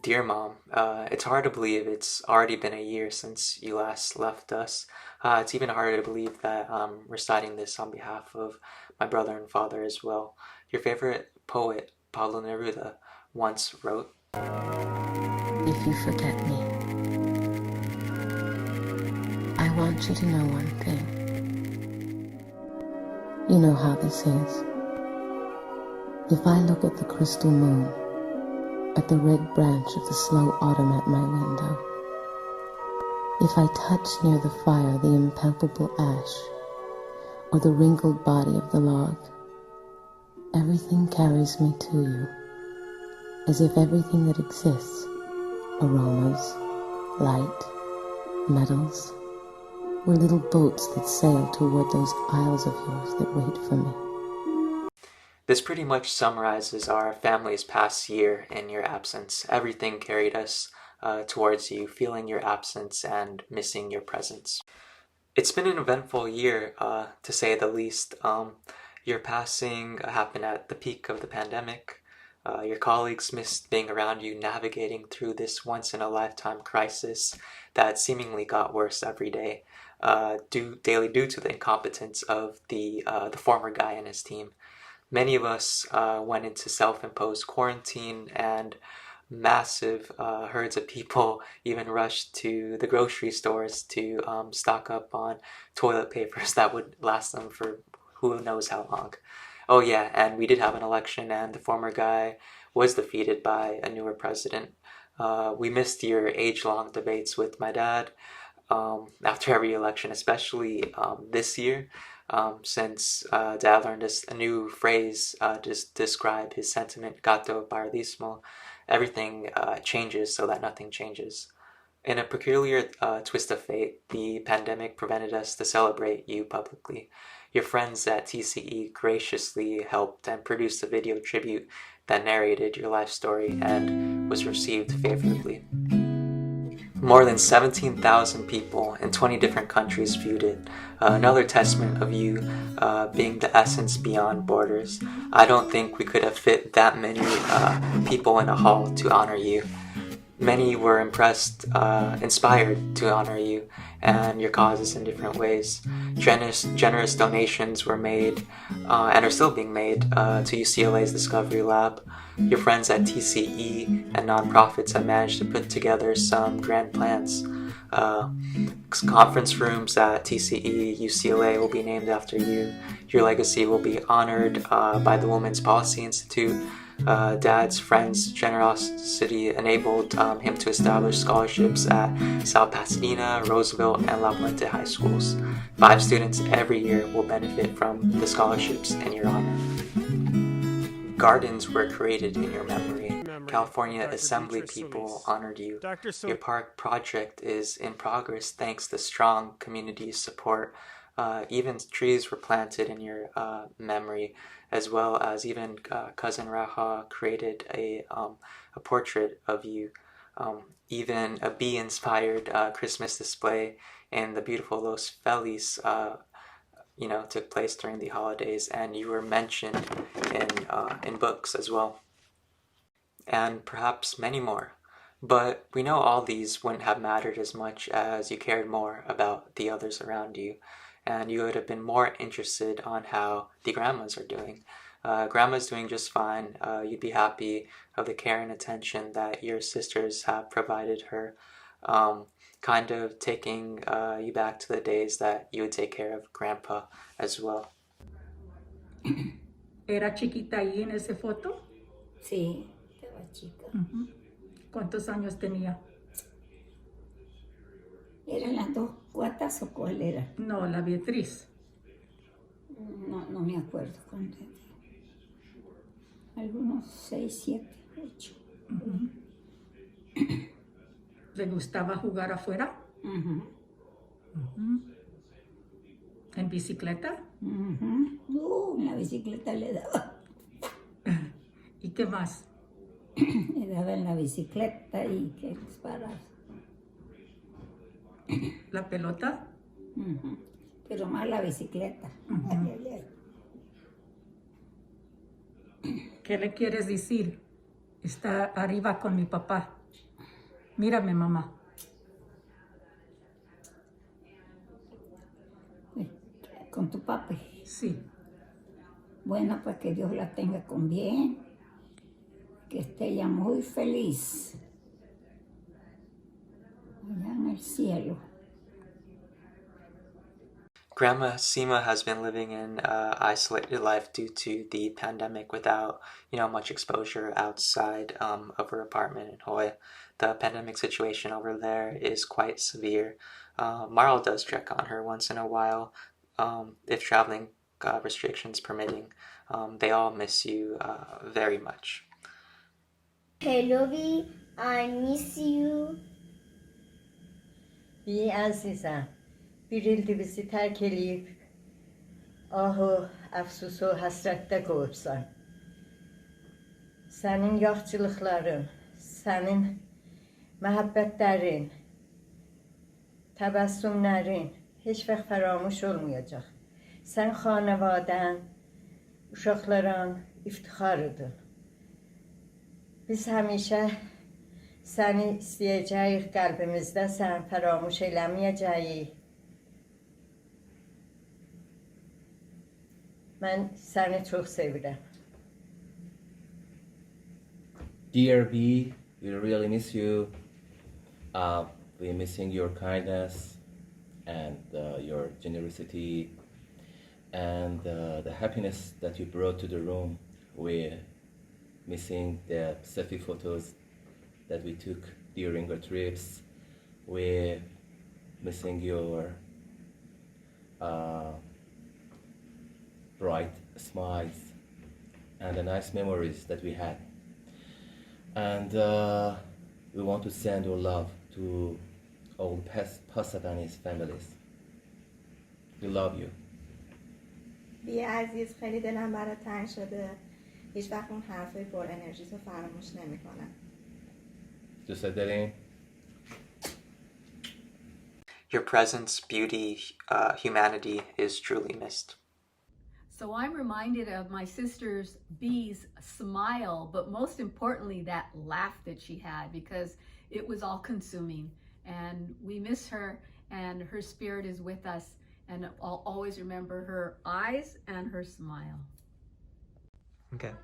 Dear Mom, it's hard to believe it's already been a year since you last left us. It's even harder to believe that I'm reciting this on behalf of my brother and father as well. Your favorite poet, Pablo Neruda, once wrote, "If you forget me, I want you to know one thing. You know how this is. If I look at the crystal moon, at the red branch of the slow autumn at my window, if I touch near the fire the impalpable ash, or the wrinkled body of the log, everything carries me to you, as if everything that exists, aromas, light, metals, were little boats that sail toward those isles of yours that wait for me." This pretty much summarizes our family's past year in your absence. Everything carried us towards you, feeling your absence and missing your presence. It's been an eventful year, to say the least. Your passing happened at the peak of the pandemic. Your colleagues missed being around you, navigating through this once-in-a-lifetime crisis that seemingly got worse every day, due to the incompetence of the former guy and his team. Many of us went into self-imposed quarantine, and massive herds of people even rushed to the grocery stores to stock up on toilet papers that would last them for who knows how long. Oh yeah, and we did have an election, and the former guy was defeated by a newer president. We missed your age-long debates with my dad after every election, especially this year, since Dad learned a new phrase to describe his sentiment, gato paradismo. Everything changes so that nothing changes. In a peculiar twist of fate, the pandemic prevented us to celebrate you publicly. Your friends at TCE graciously helped and produced a video tribute that narrated your life story and was received favorably. More than 17,000 people in 20 different countries viewed it. Another testament of you being the essence beyond borders. I don't think we could have fit that many people in a hall to honor you. Many were inspired to honor you and your causes in different ways. Generous donations were made and are still being made to UCLA's Discovery Lab. Your friends at TCE and nonprofits have managed to put together some grand plans. Conference rooms at TCE, UCLA will be named after you. Your legacy will be honored by the Women's Policy Institute. Dad's friends' generosity enabled him to establish scholarships at South Pasadena, Roosevelt, and La Puente high schools. 5 students every year will benefit from the scholarships in your honor. Gardens were created in your memory. California Assembly people honored you. Your park project is in progress thanks to strong community support. Even trees were planted in your memory, as well as even cousin Raha created a portrait of you. Even a bee-inspired Christmas display in the beautiful Los Feliz took place during the holidays, and you were mentioned in books as well, and perhaps many more. But we know all these wouldn't have mattered as much as you cared more about the others around you, and you would have been more interested on how the grandmas are doing. Grandma's doing just fine. You'd be happy of the care and attention that your sisters have provided her. kind of taking you back to the days that you would take care of Grandpa as well. ¿Era chiquita ahí en esa foto? Sí, estaba chica. ¿Cuántos años tenía? ¿Eran las dos cuatas o cuál era? No, la Beatriz. No me acuerdo cuánto era. Algunos 6, 7, 8. ¿Le gustaba jugar afuera? ¿En bicicleta? En la bicicleta le daba. ¿Y qué más? Le daba en la bicicleta y que disparaba. ¿La pelota? Pero más la bicicleta. ¿Qué le quieres decir? Está arriba con mi papá. Mírame, mamá. Con tu papi. Sí. Bueno, pues que Dios la tenga con bien. Que esté ella muy feliz. Allá en el cielo. Grandma Seema has been living an isolated life due to the pandemic without, much exposure outside of her apartment in Hoya. The pandemic situation over there is quite severe. Marl does check on her once in a while, if traveling restrictions permitting. They all miss you very much. Hello, Bea. I miss you. Bea عزیزم بیریلدیویسی terk eləyib ahı, əfsusu, həsrətdə qoyubsan. Sənin yaxçılıqların, sənin məhəbbətlərin, təbəssümlərin heç vaxt fəramaş olmayacaq. Sən xanəvadən, uşaqların iftixarıdır. Biz həmişə səni istəyəcəyik qəlbimizdə, sən fəramaş eləməyəcəyik. Mən səni çox sevirəm. Dear Bea, we really miss you. We're missing your kindness and your generosity and the happiness that you brought to the room. We're missing the selfie photos that we took during our trips. We're missing your bright smiles and the nice memories that we had. And we want to send our love to all Pasadanese families. We love you. بیا عزیز، خیلی دلم برات تنگ شده. هیچ وقت اون حرفای پر انرژی تو فراموش نمی‌کنم. دوست داریم. Your presence, beauty, humanity is truly missed. So I'm reminded of my sister's Bea's smile, but most importantly, that laugh that she had, because it was all consuming. And we miss her, and her spirit is with us. And I'll always remember her eyes and her smile. Okay.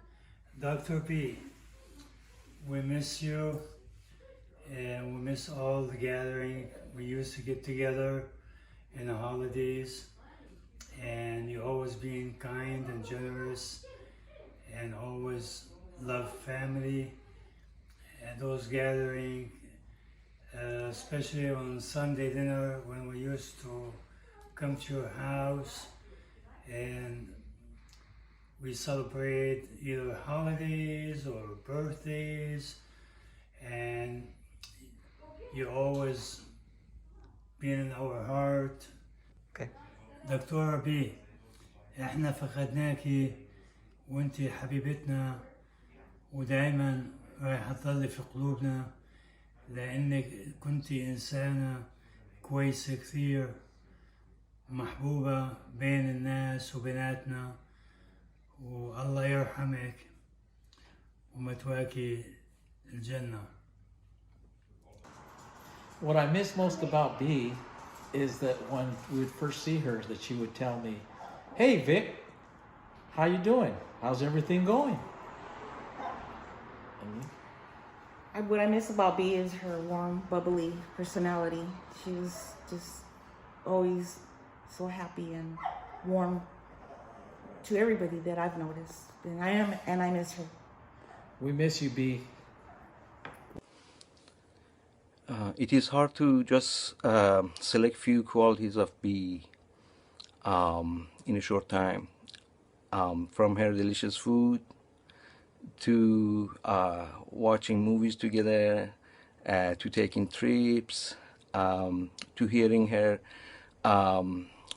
Dr. B, we miss you, and we miss all the gathering. We used to get together in the holidays, and you always being kind and generous, and always love family, and those gatherings, especially on Sunday dinner when we used to come to your house, and we celebrate either holidays or birthdays, and you always been in our heart. Okay. دكتورة بي، احنا فقدناكي وانتي حبيبتنا ودائما رايحة تظلي في قلوبنا، لانك كنتي انسانة كويسة كثير محبوبة بين الناس وبيناتنا، والله يرحمك ومتواكي الجنة. What I miss most about Bea is that when we would first see her, that she would tell me, "Hey Vic, how you doing? How's everything going?" What I miss about Bea is her warm, bubbly personality. She was just always so happy and warm to everybody that I've noticed. And I miss her. We miss you, Bea. It is hard to just select few qualities of Bea in a short time. From her delicious food to watching movies together, to taking trips, to hearing her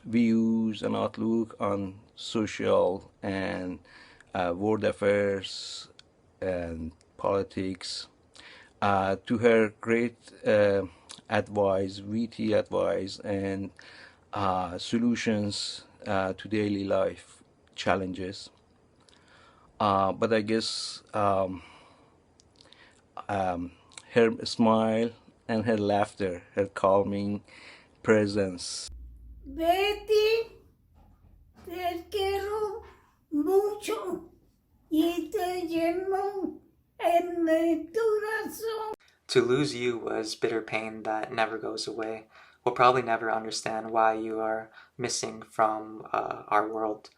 views and outlook on social and world affairs and politics, to her great advice, witty advice, and solutions to daily life challenges. But I guess her smile and her laughter, her calming presence. Betty, te quiero mucho y te lleno en mi corazón. To lose you was bitter pain that never goes away. We'll probably never understand why you are missing from our world.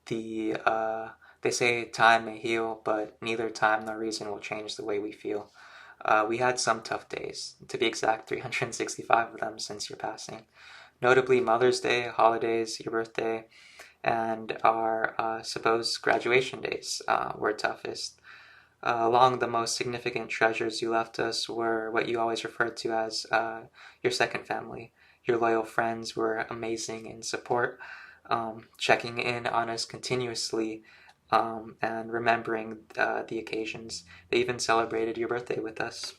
They say time may heal, but neither time nor reason will change the way we feel. We had some tough days, to be exact 365 of them since your passing. Notably Mother's Day, holidays, your birthday, and our supposed graduation days were toughest. Along the most significant treasures you left us were what you always referred to as your second family. Your loyal friends were amazing in support, checking in on us continuously, and remembering the occasions. They even celebrated your birthday with us.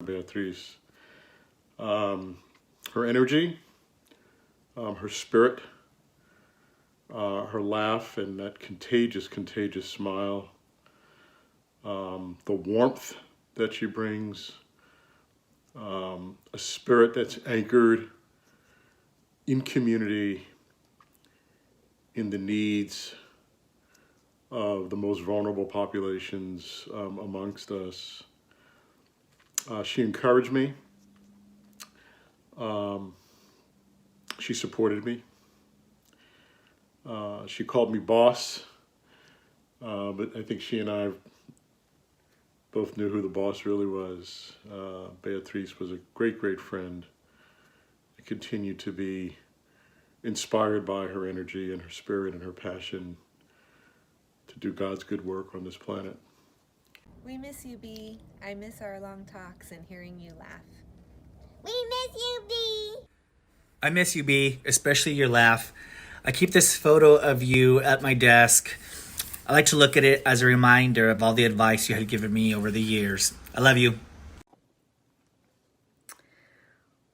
Beatriz, her energy, her spirit, her laugh and that contagious smile, the warmth that she brings, a spirit that's anchored in community, in the needs of the most vulnerable populations amongst us. She encouraged me. She supported me. She called me boss, but I think she and I both knew who the boss really was. Beatriz was a great friend. I continue to be inspired by her energy and her spirit and her passion to do God's good work on this planet. We miss you, Bea. I miss our long talks and hearing you laugh. We miss you, Bea. I miss you, Bea, especially your laugh. I keep this photo of you at my desk. I like to look at it as a reminder of all the advice you had given me over the years. I love you.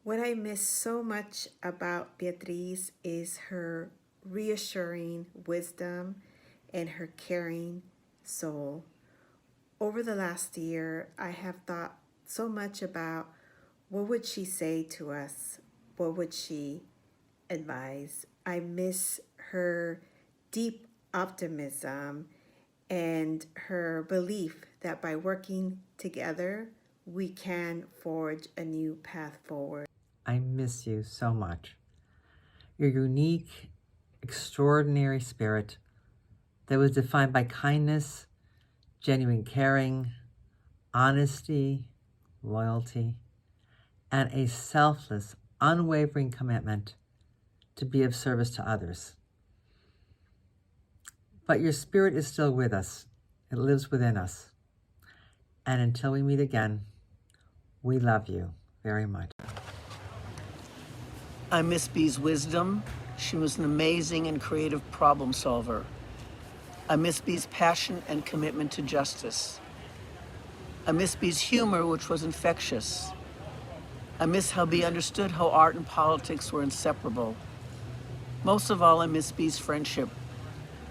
What I miss so much about Beatriz is her reassuring wisdom and her caring soul. Over the last year, I have thought so much about what would she say to us? What would she advise? I miss her deep optimism and her belief that by working together, we can forge a new path forward. I miss you so much. Your unique, extraordinary spirit that was defined by kindness, genuine caring, honesty, loyalty, and a selfless, unwavering commitment to be of service to others. But your spirit is still with us. It lives within us. And until we meet again, we love you very much. I miss Bea's wisdom. She was an amazing and creative problem solver. I miss Bea's passion and commitment to justice. I miss Bea's humor, which was infectious. I miss how Bea understood how art and politics were inseparable. Most of all, I miss Bea's friendship.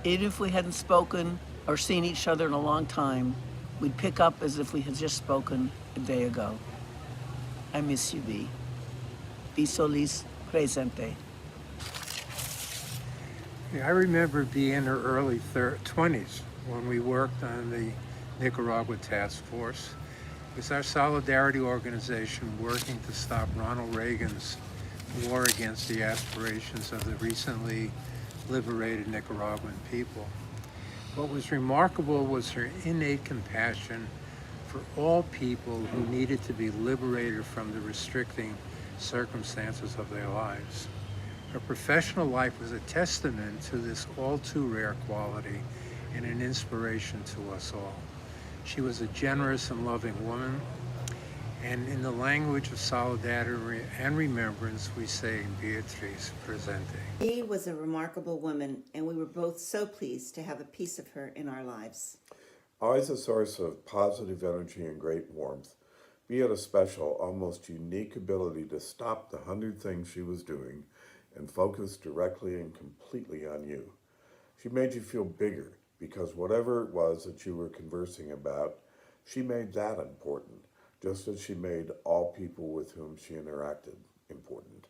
Even if we hadn't spoken or seen each other in a long time, we'd pick up as if we had just spoken a day ago. I miss you, Bea. Bea Solis, presente. Yeah, I remember being in her early 20s. when we worked on the Nicaragua Task Force. It was our solidarity organization working to stop Ronald Reagan's war against the aspirations of the recently liberated Nicaraguan people. What was remarkable was her innate compassion for all people who needed to be liberated from the restricting circumstances of their lives. Her professional life was a testament to this all too rare quality and an inspiration to us all. She was a generous and loving woman, and in the language of solidarity and remembrance, we say Beatriz presente. Bea was a remarkable woman, and we were both so pleased to have a piece of her in our lives. Always a source of positive energy and great warmth, Bea had a special, almost unique ability to stop the 100 things she was doing and focus directly and completely on you. She made you feel bigger because whatever it was that you were conversing about, she made that important, just as she made all people with whom she interacted important.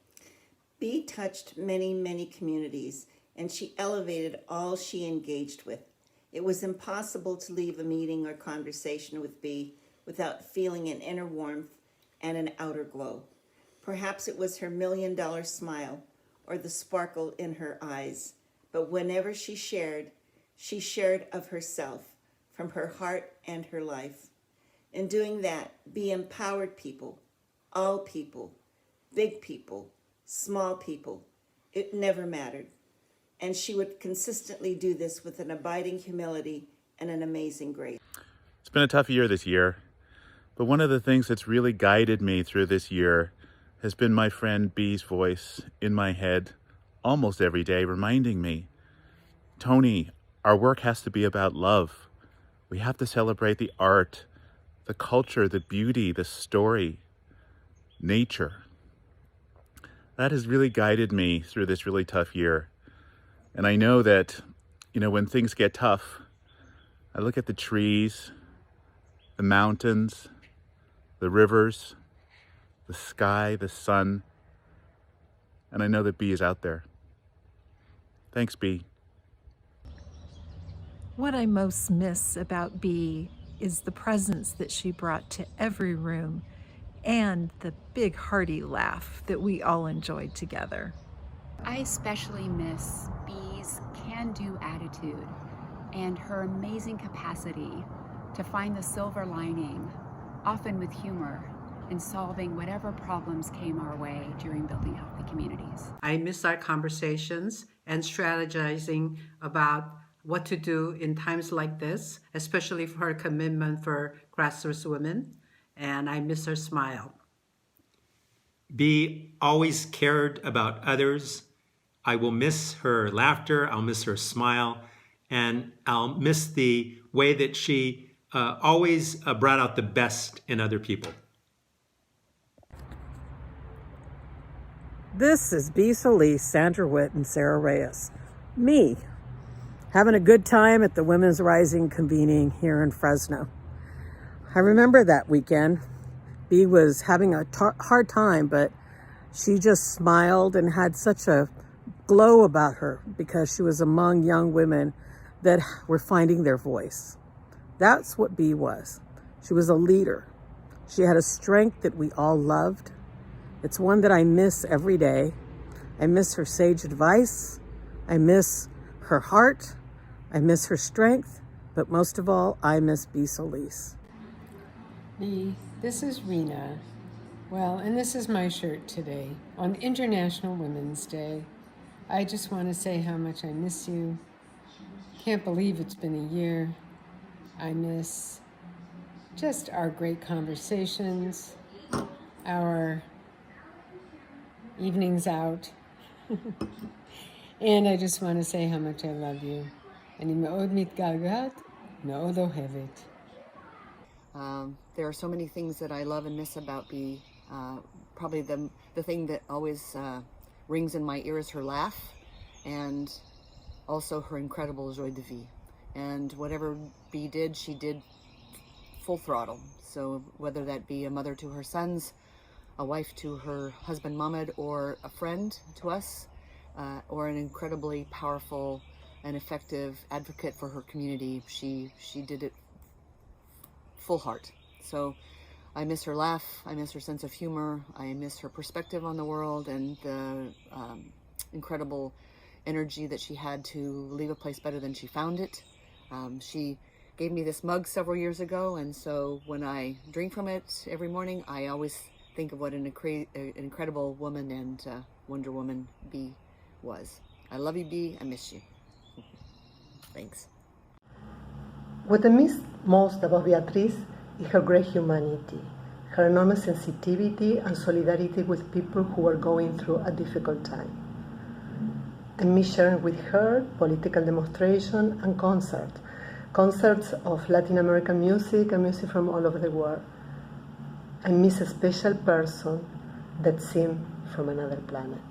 Bea touched many, many communities, and she elevated all she engaged with. It was impossible to leave a meeting or conversation with Bea without feeling an inner warmth and an outer glow. Perhaps it was her $1 million smile or the sparkle in her eyes, but whenever she shared of herself from her heart and her life. In doing that, Bea empowered people, all people, big people, small people. It never mattered. And she would consistently do this with an abiding humility and an amazing grace. It's been a tough year this year, but one of the things that's really guided me through this year has been my friend Bea's voice in my head almost every day, reminding me, Tony, our work has to be about love. We have to celebrate the art, the culture, the beauty, the story, nature. That has really guided me through this really tough year. And I know that, when things get tough, I look at the trees, the mountains, the rivers, the sky, the sun, and I know that Bea is out there. Thanks, Bea. What I most miss about Bea is the presence that she brought to every room and the big hearty laugh that we all enjoyed together. I especially miss Bea's can-do attitude and her amazing capacity to find the silver lining, often with humor, in solving whatever problems came our way during building healthy communities. I miss our conversations and strategizing about what to do in times like this, especially for her commitment for grassroots women, and I miss her smile. Bea always cared about others. I will miss her laughter, I'll miss her smile, and I'll miss the way that she always brought out the best in other people. This is Bea Solis, Sandra Witt, and Sarah Reyes. Me, having a good time at the Women's Rising convening here in Fresno. I remember that weekend. Bea was having a hard time, but she just smiled and had such a glow about her because she was among young women that were finding their voice. That's what Bea was. She was a leader. She had a strength that we all loved. It's one that I miss every day. I miss her sage advice. I miss her heart. I miss her strength. But most of all, I miss Bea Solis. Bea, this is Rena. Well, and this is my shirt today on International Women's Day. I just want to say how much I miss you. Can't believe it's been a year. I miss just our great conversations, our evenings out. And I just want to say how much I love you. אני מאוד מתגעגעת, מאוד אוהבת. There are so many things that I love and miss about Bea. Probably the thing that always rings in my ear is her laugh, and also her incredible joie de vie. And whatever Bea did, she did full throttle. So whether that be a mother to her sons, a wife to her husband Mohammed, or a friend to us, or an incredibly powerful an effective advocate for her community. She did it full heart. So I miss her laugh, I miss her sense of humor, I miss her perspective on the world, and the incredible energy that she had to leave a place better than she found it. She gave me this mug several years ago, and so when I drink from it every morning, I always think of what an incredible woman and Wonder Woman Bea was. I love you, Bea. I miss you. Thanks. What I miss most about Beatriz is her great humanity, her enormous sensitivity and solidarity with people who are going through a difficult time. I miss sharing with her political demonstration and concerts of Latin American music and music from all over the world. I miss a special person that seemed from another planet.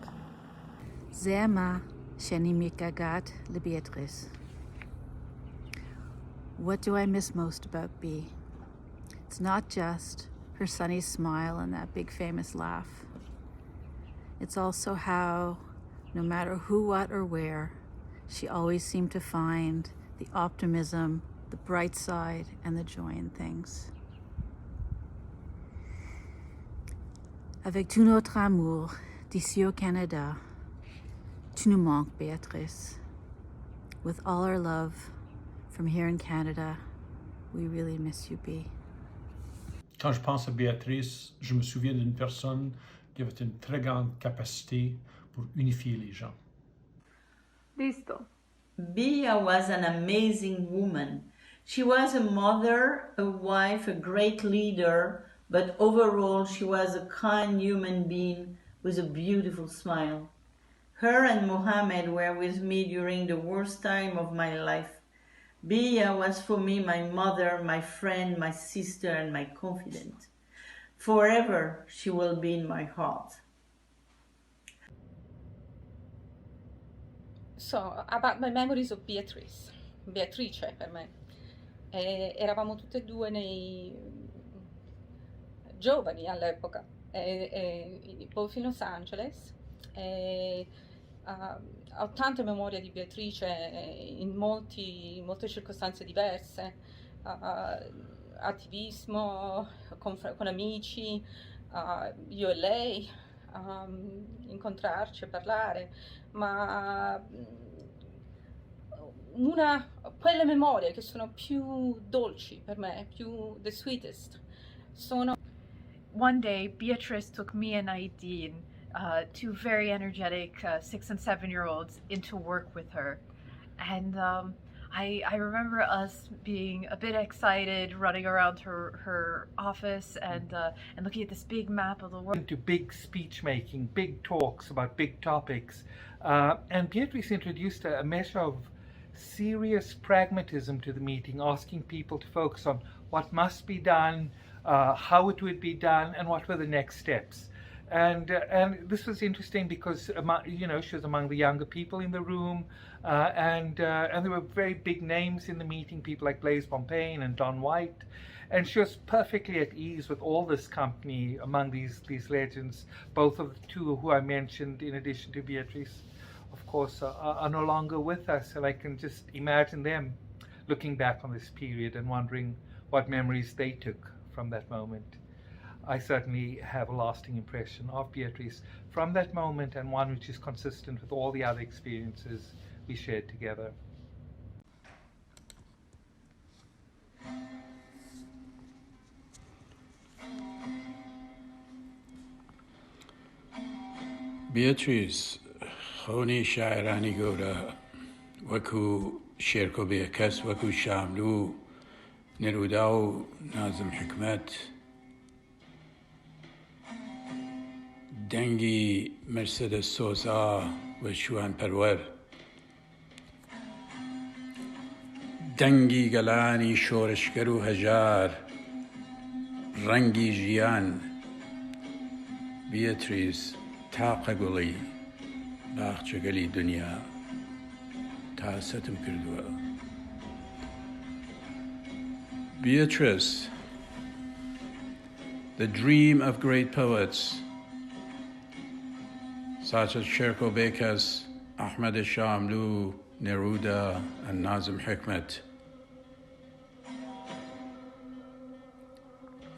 Zema Shenimikagat Beatriz. What do I miss most about Bea? It's not just her sunny smile and that big famous laugh. It's also how, no matter who, what, or where, she always seemed to find the optimism, the bright side, and the joy in things. Avec tout notre amour d'ici au Canada, tu nous manques, Beatrice. With all our love from here in Canada, we really miss you, Bea. Quand je pense à Béatrice, je me souviens d'une personne qui avait une très grande capacité pour unifier les gens. Listo. Bea was an amazing woman. She was a mother, a wife, a great leader, but overall she was a kind human being with a beautiful smile. Her and Mohammed were with me during the worst time of my life. Bea was for me my mother, my friend, my sister, and my confidant. Forever she will be in my heart. So, about my memories of Beatrice per me. Eravamo tutte e due giovani all'epoca, both in Los Angeles. Ho tante memorie di Beatrice in molte circostanze diverse, attivismo con amici, io e lei, incontrarci e parlare, ma quelle memorie che sono più dolci per me, più the sweetest, sono... One day, Beatrice took me and Aideen, two very energetic 6- and 7-year-olds, into work with her. And I remember us being a bit excited, running around her office and looking at this big map of the world. Into big speech making, big talks about big topics. And Beatrice introduced a measure of serious pragmatism to the meeting, asking people to focus on what must be done, how it would be done, and what were the next steps. And this was interesting because she was among the younger people in the room, and there were very big names in the meeting, people like Blaise Pompaine and Don White, and she was perfectly at ease with all this company among these legends. Both of the two who I mentioned, in addition to Beatrice, of course, are no longer with us, and I can just imagine them looking back on this period and wondering what memories they took from that moment. I certainly have a lasting impression of Beatrice from that moment, and one which is consistent with all the other experiences we shared together. Beatrice, خونی شاعرانی گەورە وەکو شێرکۆ بێکەس وەکو شاملوو نێرودا و نازم حکمت دەنگی مرسەدە سۆزا و شوان پەروەر دەنگی گەلانی شۆرشگەر و هەژار ڕەنگی ژیان بیەتریس تاقە گوڵی باخچەگەلی دنیا تاسەتم کردووە. Beatrice, the dream of great poets such as Sherko Bekas, Ahmed Shamlu, Neruda, and Nazim Hikmet.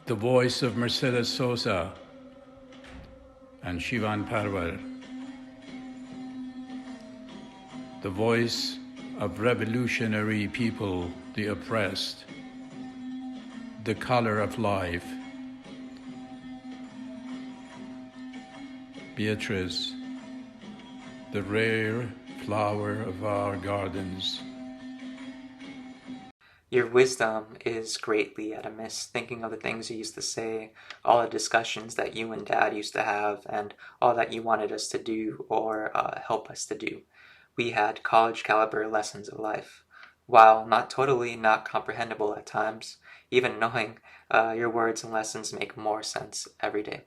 The voice of Mercedes Sosa and Shivan Parvar. The voice of revolutionary people, the oppressed, the color of life. Beatriz, the rare flower of our gardens. Your wisdom is greatly at a miss, thinking of the things you used to say, all the discussions that you and Dad used to have, and all that you wanted us to do or help us to do. We had college caliber lessons of life. While not totally not comprehensible at times, even knowing your words and lessons make more sense every day.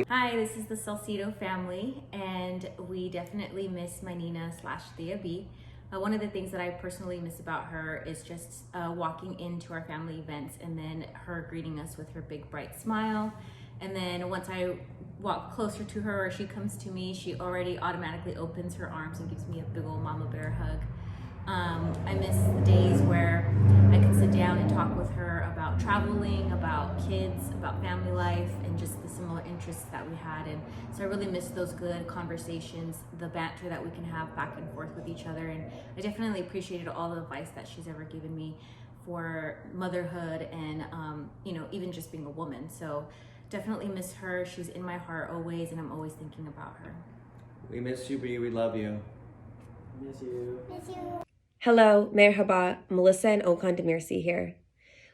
Hi, this is the Salcido family, and we definitely miss my Nina/Thea B. One of the things that I personally miss about her is just walking into our family events and then her greeting us with her big bright smile. And then once I walk closer to her or she comes to me, she already automatically opens her arms and gives me a big old mama bear hug. I miss the days where I could sit down and talk with her about traveling, about kids, about family life, and just the similar interests that we had. And so I really miss those good conversations, the banter that we can have back and forth with each other. And I definitely appreciated all the advice that she's ever given me for motherhood and, even just being a woman. So definitely miss her. She's in my heart always, and I'm always thinking about her. We miss you, Bea. We love you. Miss you. Miss you. Hello, merhaba, Melissa and Okan Demirci here.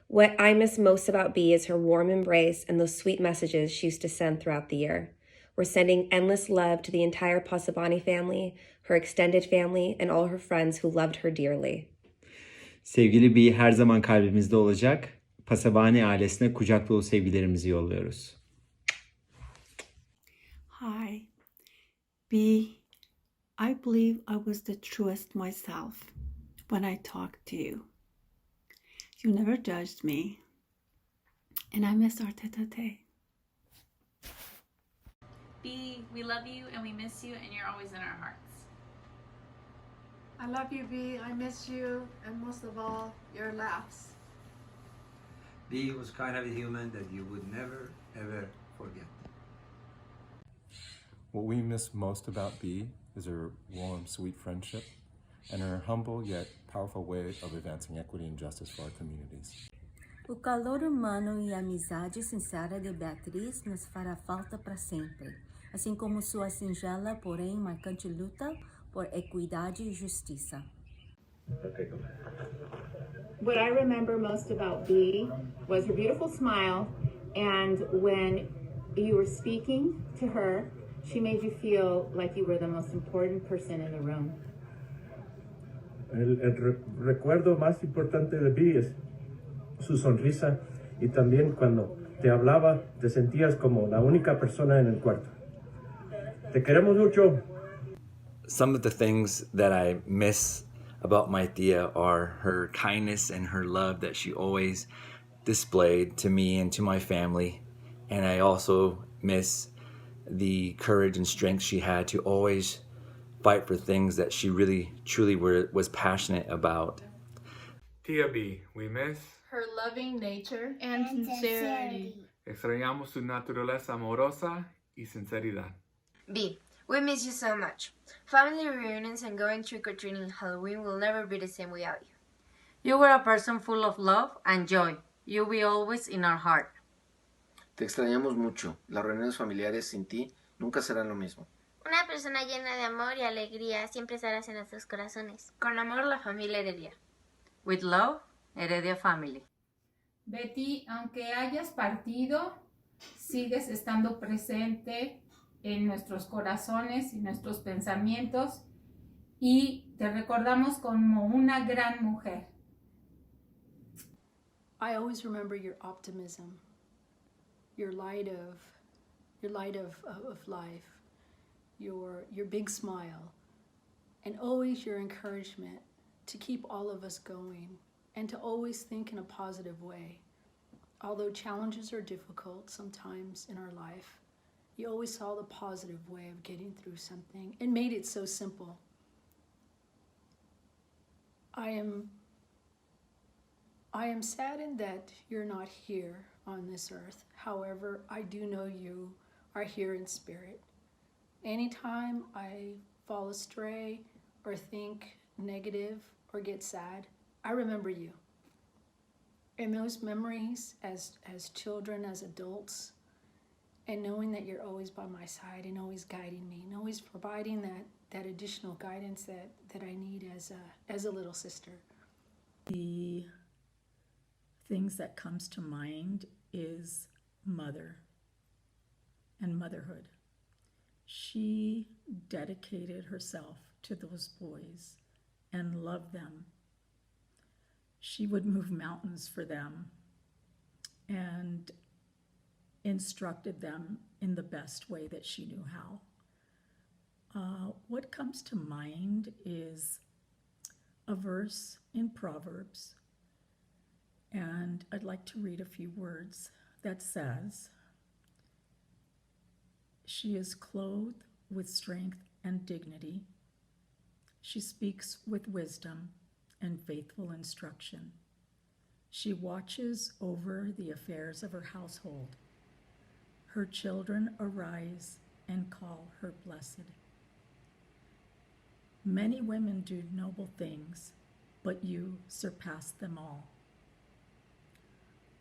What I miss most about Bea is her warm embrace and those sweet messages she used to send throughout the year. We're sending endless love to the entire Pasabani family, her extended family, and all her friends who loved her dearly. Sevgili Bea her zaman kalbimizde olacak. Pasabani ailesine kucak dolu sevgilerimizi yolluyoruz. Hi, Bea. I believe I was the truest myself when I talked to you. You never judged me, and I miss our tete-a-tete. Bea, we love you and we miss you, and you're always in our hearts. I love you, Bea. I miss you, and most of all, your laughs. Bea was kind of a human that you would never, ever forget. What we miss most about Bea is her warm, sweet friendship and her humble yet powerful way of advancing equity and justice for our communities. O calor humano e a amizade sincera de Beatriz nos fará falta para sempre, assim como sua singela, porém marcante luta por equidade e justiça. What I remember most about Bea was her beautiful smile, and when you were speaking to her, she made you feel like you were the most important person in the room. El recuerdo más importante de Bea es su sonrisa, y también cuando te hablaba te sentías como la única persona en el cuarto. Te queremos mucho. Some of the things that I miss about my Thea are her kindness and her love that she always displayed to me and to my family. And I also miss the courage and strength she had to always fight for things that she really, truly was passionate about. Tia B, we miss her loving nature and sincerity. Extrañamos su naturaleza amorosa y sinceridad. B, we miss you so much. Family reunions and going trick-or-treating Halloween will never be the same without you. You were a person full of love and joy. You'll be always in our heart. Te extrañamos mucho. Las reuniones familiares sin ti nunca serán lo mismo. Una persona llena de amor y alegría siempre estarás en nuestros corazones. Con amor, la familia Heredia. With love, Heredia family. Betty, aunque hayas partido, sigues estando presente en nuestros corazones y nuestros pensamientos, y te recordamos como una gran mujer. I always remember your optimism, your light of life, your big smile, and always your encouragement to keep all of us going and to always think in a positive way. Although challenges are difficult sometimes in our life, you always saw the positive way of getting through something and made it so simple. I am saddened that you're not here on this earth. However, I do know you are here in spirit. Anytime I fall astray or think negative or get sad, I remember you. And those memories as children, as adults, and knowing that you're always by my side and always guiding me and always providing that additional guidance that I need as a little sister. The things that comes to mind is mother and motherhood. She dedicated herself to those boys and loved them. She would move mountains for them and instructed them in the best way that she knew how. What comes to mind is a verse in Proverbs, and I'd like to read a few words that says, "She is clothed with strength and dignity. She speaks with wisdom and faithful instruction. She watches over the affairs of her household. Her children arise and call her blessed." Many women do noble things, but you surpass them all.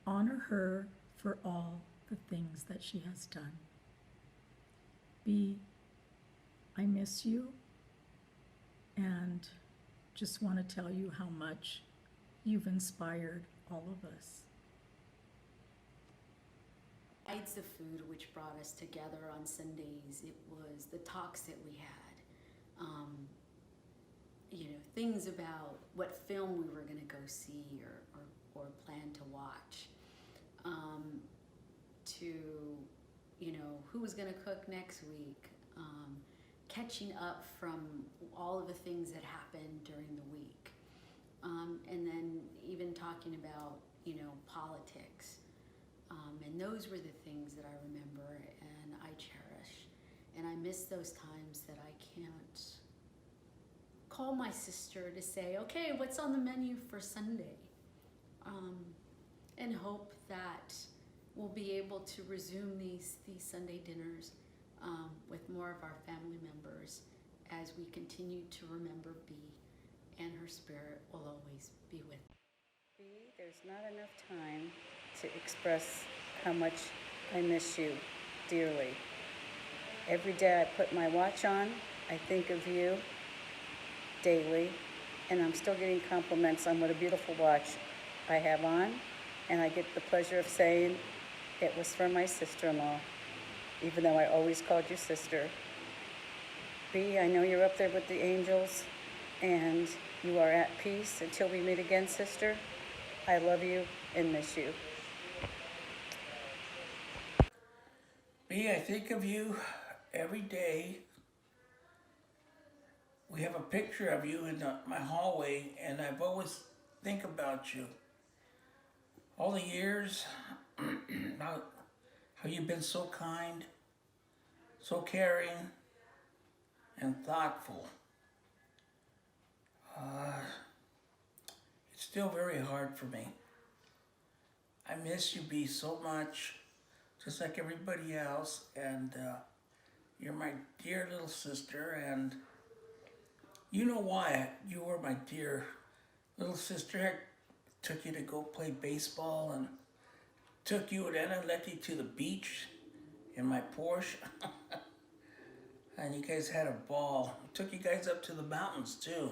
Honor her for all the things that she has done. B, I miss you, and just want to tell you how much you've inspired all of us. Besides the food which brought us together on Sundays, it was the talks that we had. Things about what film we were going to go see or plan to watch. Who was going to cook next week. Catching up from all of the things that happened during the week. And then even talking about, politics. And those were the things that I remember and I cherish. And I miss those times that I can't call my sister to say, okay, what's on the menu for Sunday? And hope that we'll be able to resume these Sunday dinners with more of our family members as we continue to remember Bea, and her spirit will always be with us. Bea, there's not enough time to express how much I miss you dearly. Every day I put my watch on, I think of you daily, and I'm still getting compliments on what a beautiful watch I have on, and I get the pleasure of saying it was from my sister-in-law, even though I always called you sister. Bea, I know you're up there with the angels, and you are at peace until we meet again, sister. I love you and miss you. Bea, I think of you every day. We have a picture of you in my hallway, and I've always think about you. All the years, how you've been so kind, so caring, and thoughtful. It's still very hard for me. I miss you, Bea, so much, just like everybody else, and you're my dear little sister, and you know why you were my dear little sister. I took you to go play baseball and took you and Anna Letty to the beach in my Porsche. And you guys had a ball. I took you guys up to the mountains too.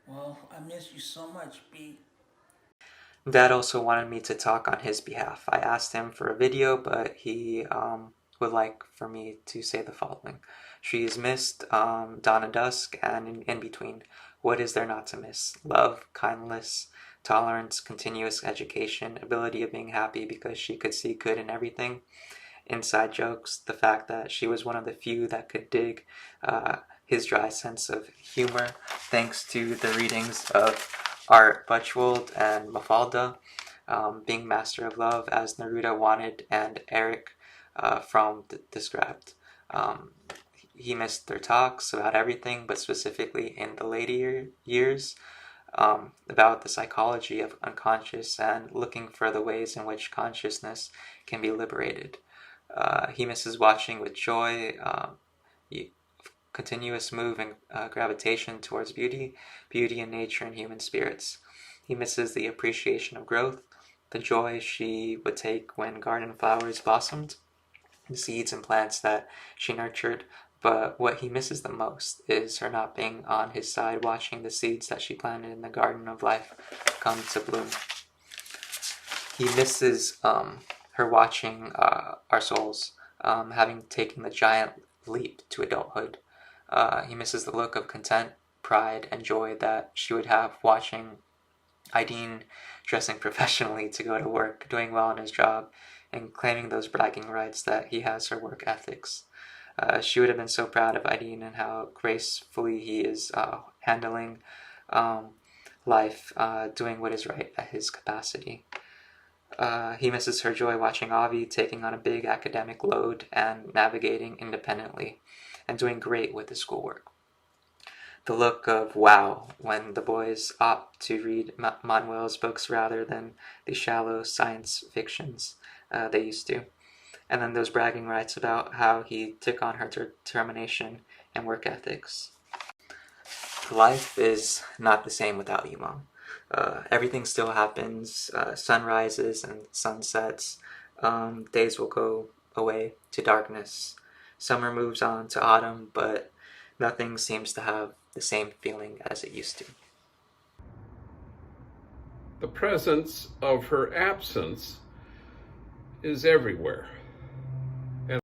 Well, I miss you so much, Bea. Dad also wanted me to talk on his behalf. I asked him for a video, but he would like for me to say the following. She is missed, dawn and dusk, and in between. What is there not to miss? Love, kindness, tolerance, continuous education, ability of being happy because she could see good in everything, inside jokes, the fact that she was one of the few that could dig his dry sense of humor, thanks to the readings of Art Butchwold and Mafalda, being master of love as Neruda wanted and Eric from described. he missed their talks about everything, but specifically in the later years, about the psychology of unconscious and looking for the ways in which consciousness can be liberated. He misses watching with joy, continuous move and gravitation towards beauty in nature and human spirits. He misses the appreciation of growth, the joy she would take when garden flowers blossomed, the seeds and plants that she nurtured. But what he misses the most is her not being on his side, watching the seeds that she planted in the garden of life come to bloom. He misses her watching our souls, having taken the giant leap to adulthood. He misses the look of content, pride, and joy that she would have watching Aideen dressing professionally to go to work, doing well in his job, and claiming those bragging rights that he has her work ethics. She would have been so proud of Aideen and how gracefully he is handling life, doing what is right at his capacity. He misses her joy watching Avi taking on a big academic load and navigating independently and doing great with his schoolwork. The look of wow when the boys opt to read Manuel's books rather than the shallow science fictions they used to. And then those bragging rights about how he took on her determination and work ethics. Life is not the same without you, Mom. Everything still happens, sunrises and sunsets, days will go away to darkness, summer moves on to autumn, but nothing seems to have the same feeling as it used to. The presence of her absence is everywhere.